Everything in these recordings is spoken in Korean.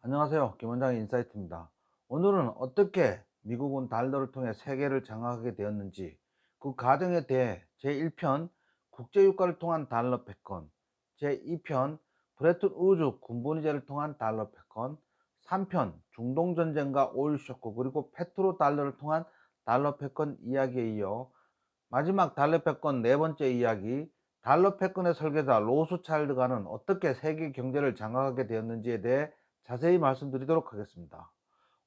안녕하세요. 김원장의 인사이트입니다. 오늘은 어떻게 미국은 달러를 통해 세계를 장악하게 되었는지, 그 과정에 대해 제1편 국제유가를 통한 달러 패권, 제2편 브레튼 우즈 군부니제를 통한 달러 패권, 3편 중동전쟁과 오일 쇼크 그리고 페트로 달러를 통한 달러 패권 이야기에 이어 마지막 달러 패권 네 번째 이야기, 달러 패권의 설계자 로스차일드가는 어떻게 세계 경제를 장악하게 되었는지에 대해 자세히 말씀드리도록 하겠습니다.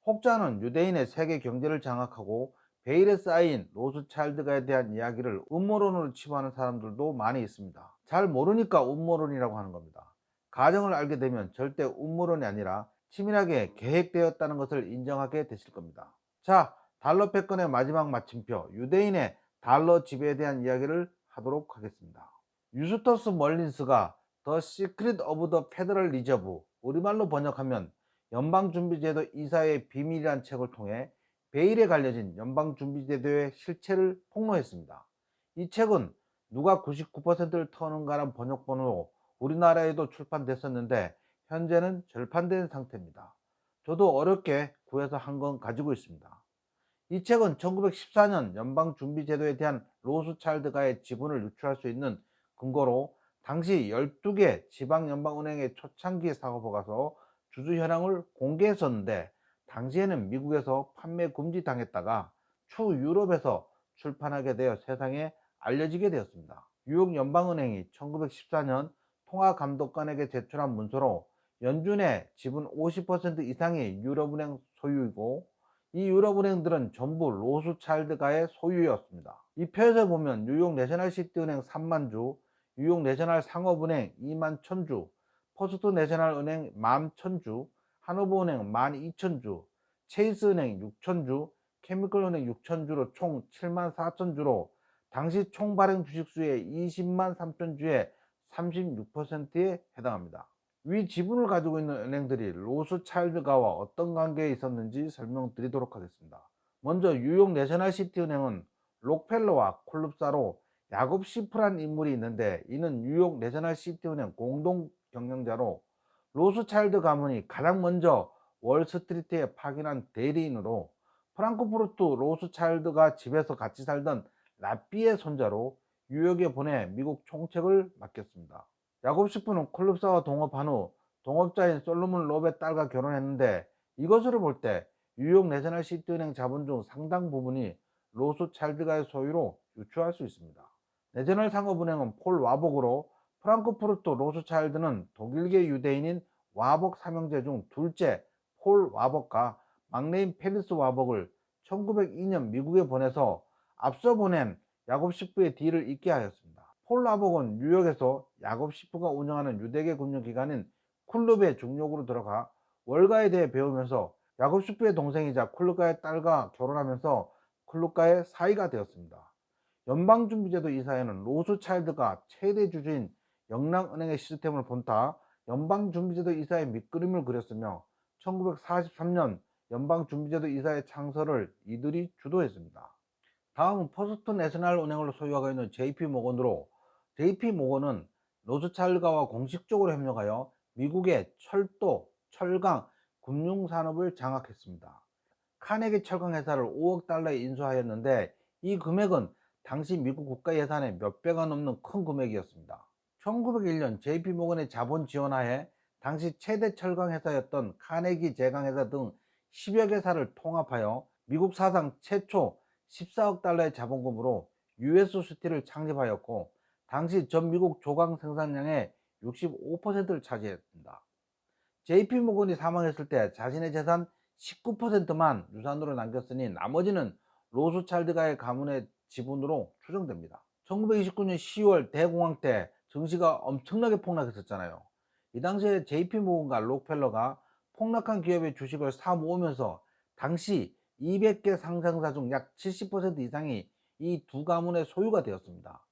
혹자는 유대인의 세계 경제를 장악하고 베일에 쌓인 로스차일드가에 대한 이야기를 음모론으로 치부하는 사람들도 많이 있습니다. 잘 모르니까 음모론이라고 하는 겁니다. 가정을 알게 되면 절대 음모론이 아니라 치밀하게 계획되었다는 것을 인정하게 되실 겁니다. 자, 달러 패권의 마지막 마침표, 유대인의 달러 지배에 대한 이야기를 하도록 하겠습니다. 유스터스 멀린스가 The Secret of the Federal Reserve, 우리말로 번역하면 연방준비제도 이사의 비밀이란 책을 통해 베일에 갈려진 연방준비제도의 실체를 폭로했습니다. 이 책은 누가 99%를 터는가란 번역본으로 우리나라에도 출판됐었는데 현재는 절판된 상태입니다. 저도 어렵게 구해서 한 권 가지고 있습니다. 이 책은 1914년 연방준비제도에 대한 로스차일드가의 지분을 유추할 수 있는 근거로 당시 12개 지방연방은행의 초창기 사고보고서 주주 현황을 공개했었는데, 당시에는 미국에서 판매 금지당했다가 추후 유럽에서 출판하게 되어 세상에 알려지게 되었습니다. 뉴욕 연방은행이 1914년 통화감독관에게 제출한 문서로 연준의 지분 50% 이상이 유럽은행 소유이고, 이 유럽은행들은 전부 로스차일드가의 소유였습니다. 이 표에서 보면 뉴욕 내셔널시티은행 3만 주, 뉴욕 내셔널 상업은행 2만 1000주, 퍼스트 내셔널은행 11,000주, 하노버은행 12,000주, 체이스은행 6,000주, 케미컬은행 6,000주로 총 7만 4,000주로 당시 총 발행 주식수의 20만 3,000주의 36%에 해당합니다. 위 지분을 가지고 있는 은행들이 로스차일드가와 어떤 관계에 있었는지 설명드리도록 하겠습니다. 먼저 뉴욕 내셔널시티 은행은 록펠러와 콜룹사로 야곱 시프란 인물이 있는데, 이는 뉴욕 내셔널시티 은행 공동 경영자로 로스차일드 가문이 가장 먼저 월스트리트에 파견한 대리인으로, 프랑크푸르트 로스차일드가 집에서 같이 살던 라삐의 손자로 뉴욕에 보내 미국 총책을 맡겼습니다. 야곱 시프는 콜룹사와 동업한 후 동업자인 솔로몬 롭의 딸과 결혼했는데, 이것으로 볼 때 뉴욕 내셔널 시티은행 자본 중 상당 부분이 로스차일드가의 소유로 유추할 수 있습니다. 내셔널 상업은행은 폴 와복으로, 프랑크푸르트 로스차일드는 독일계 유대인인 와복 삼형제 중 둘째 폴 와복과 막내인 페리스 와복을 1902년 미국에 보내서 앞서 보낸 야곱 시프의 뒤를 잇게 하였습니다. 폴 와복은 뉴욕에서 야곱 시프가 운영하는 유대계 금융기관인 쿨룹의 중역으로 들어가 월가에 대해 배우면서 야곱 시프의 동생이자 쿨룹가의 딸과 결혼하면서 쿨룹가의 사이가 되었습니다. 연방준비제도 이사회는 로스차일드가 최대 주주인 영랑은행의 시스템을 본따 연방준비제도 이사의 밑그림을 그렸으며, 1943년 연방준비제도 이사의 창설을 이들이 주도했습니다. 다음은 퍼스트 내셔널 은행을 소유하고 있는 JP모건으로, JP모건은 로스차일드가와 공식적으로 협력하여 미국의 철도, 철강, 금융산업을 장악했습니다. 카네기 철강 회사를 5억 달러에 인수하였는데, 이 금액은 당시 미국 국가 예산의 몇 배가 넘는 큰 금액이었습니다. 1901년 JP모건의 자본 지원하에 당시 최대 철강 회사였던 카네기 제강회사 등 10여 개사를 통합하여 미국 사상 최초 14억 달러의 자본금으로 US 스틸을 창립하였고, 당시 전 미국 조강 생산량의 65%를 차지했습니다. JP모건이 사망했을 때 자신의 재산 19%만 유산으로 남겼으니 나머지는 로스차일드가의 가문의 지분으로 추정됩니다. 1929년 10월 대공황 때 증시가 엄청나게 폭락했었잖아요. 이 당시에 JP모건과 록펠러가 폭락한 기업의 주식을 사 모으면서 당시 200개 상장사 중 약 70% 이상이 이 두 가문의 소유가 되었습니다.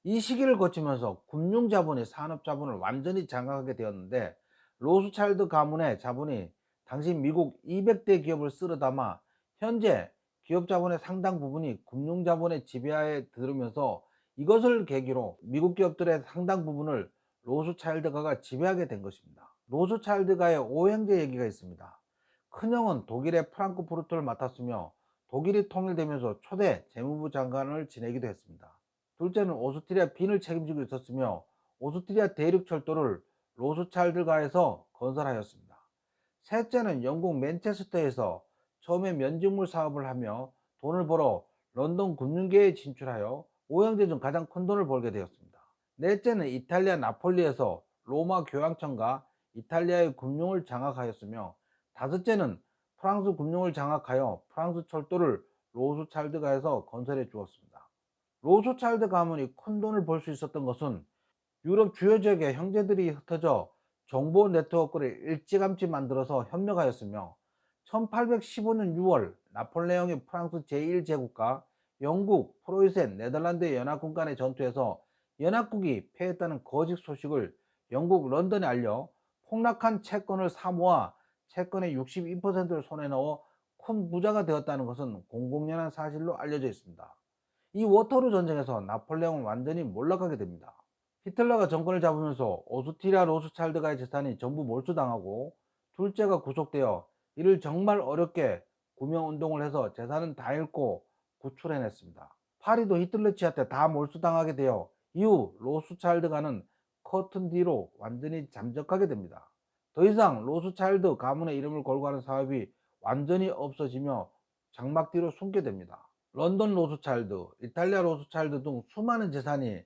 이 시기를 거치면서 금융자본이 산업자본을 완전히 장악하게 되었는데, 로스차일드 가문의 자본이 당시 미국 200대 기업을 쓸어담아 현재 기업 자본의 상당 부분이 금융자본의 지배하에 들으면서, 이것을 계기로 미국 기업들의 상당 부분을 로스차일드가가 지배하게 된 것입니다. 로스차일드가의 오형제 얘기가 있습니다. 큰형은 독일의 프랑크푸르트를 맡았으며 독일이 통일되면서 초대 재무부 장관을 지내기도 했습니다. 둘째는 오스트리아 빈을 책임지고 있었으며 오스트리아 대륙 철도를 로스차일드가에서 건설하였습니다. 셋째는 영국 맨체스터에서 처음에 면직물 사업을 하며 돈을 벌어 런던 금융계에 진출하여 오형제 중 가장 큰 돈을 벌게 되었습니다. 넷째는 이탈리아 나폴리에서 로마 교황청과 이탈리아의 금융을 장악하였으며, 다섯째는 프랑스 금융을 장악하여 프랑스 철도를 로스차일드가에서 건설해 주었습니다. 로스차일드 가문이 큰 돈을 벌 수 있었던 것은 유럽 주요 지역의 형제들이 흩어져 정보 네트워크를 일찌감치 만들어서 협력하였으며, 1815년 6월 나폴레옹이 프랑스 제1제국과 영국, 프로이센, 네덜란드의 연합군 간의 전투에서 연합국이 패했다는 거짓 소식을 영국 런던에 알려 폭락한 채권을 사모아 채권의 62%를 손에 넣어 큰 부자가 되었다는 것은 공공연한 사실로 알려져 있습니다. 이 워터루 전쟁에서 나폴레옹은 완전히 몰락하게 됩니다. 히틀러가 정권을 잡으면서 오스트리아 로스차일드가의 재산이 전부 몰수당하고, 둘째가 구속되어 이를 정말 어렵게 구명운동을 해서 재산은 다 잃고 구출해냈습니다. 파리도 히틀러 치하 때 다 몰수당하게 되어 이후 로스차일드가는 커튼 뒤로 완전히 잠적하게 됩니다. 더 이상 로스차일드 가문의 이름을 걸고 하는 사업이 완전히 없어지며 장막 뒤로 숨게 됩니다. 런던 로스차일드, 이탈리아 로스차일드 등 수많은 재산이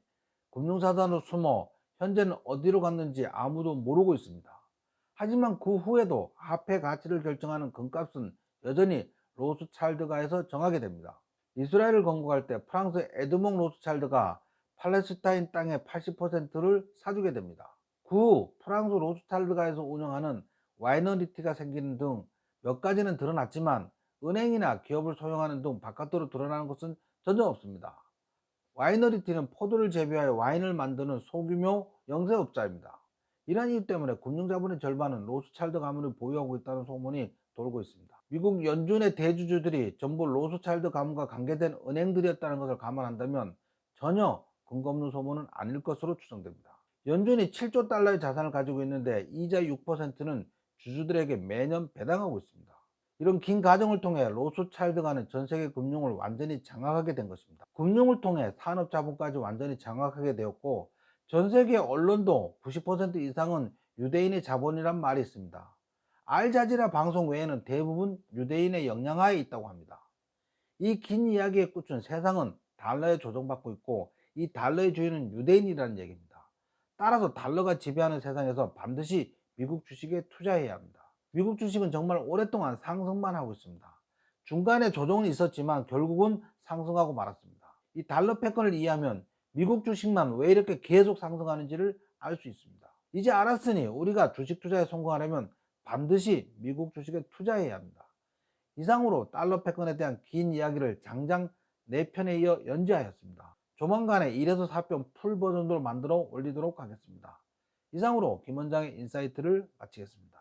금융사단으로 숨어 현재는 어디로 갔는지 아무도 모르고 있습니다. 하지만 그 후에도 화폐 가치를 결정하는 금값은 여전히 로스차일드가에서 정하게 됩니다. 이스라엘을 건국할 때 프랑스 에드몽 로스차일드가 팔레스타인 땅의 80%를 사주게 됩니다. 그 후 프랑스 로스차일드가에서 운영하는 와이너리티가 생기는 등 몇 가지는 드러났지만, 은행이나 기업을 소유하는 등 바깥으로 드러나는 것은 전혀 없습니다. 와이너리티는 포도를 재배하여 와인을 만드는 소규모 영세업자입니다. 이러한 이유 때문에 금융자본의 절반은 로스차일드 가문이 보유하고 있다는 소문이 돌고 있습니다. 미국 연준의 대주주들이 전부 로스차일드 가문과 관계된 은행들이었다는 것을 감안한다면 전혀 근거 없는 소문은 아닐 것으로 추정됩니다. 연준이 7조 달러의 자산을 가지고 있는데 이자 6%는 주주들에게 매년 배당하고 있습니다. 이런 긴 과정을 통해 로스차일드가는 전 세계 금융을 완전히 장악하게 된 것입니다. 금융을 통해 산업 자본까지 완전히 장악하게 되었고, 전 세계 언론도 90% 이상은 유대인의 자본이란 말이 있습니다. 알자지라 방송 외에는 대부분 유대인의 영향하에 있다고 합니다. 이 긴 이야기의 끝은 세상은 달러에 조정받고 있고 이 달러의 주인은 유대인이라는 얘기입니다. 따라서 달러가 지배하는 세상에서 반드시 미국 주식에 투자해야 합니다. 미국 주식은 정말 오랫동안 상승만 하고 있습니다. 중간에 조정은 있었지만 결국은 상승하고 말았습니다. 이 달러 패권을 이해하면 미국 주식만 왜 이렇게 계속 상승하는지를 알 수 있습니다. 이제 알았으니 우리가 주식 투자에 성공하려면 반드시 미국 주식에 투자해야 합니다. 이상으로 달러 패권에 대한 긴 이야기를 장장 4편에 이어 연재하였습니다. 조만간에 1에서 4편 풀 버전으로 만들어 올리도록 하겠습니다. 이상으로 김원장의 인사이트를 마치겠습니다.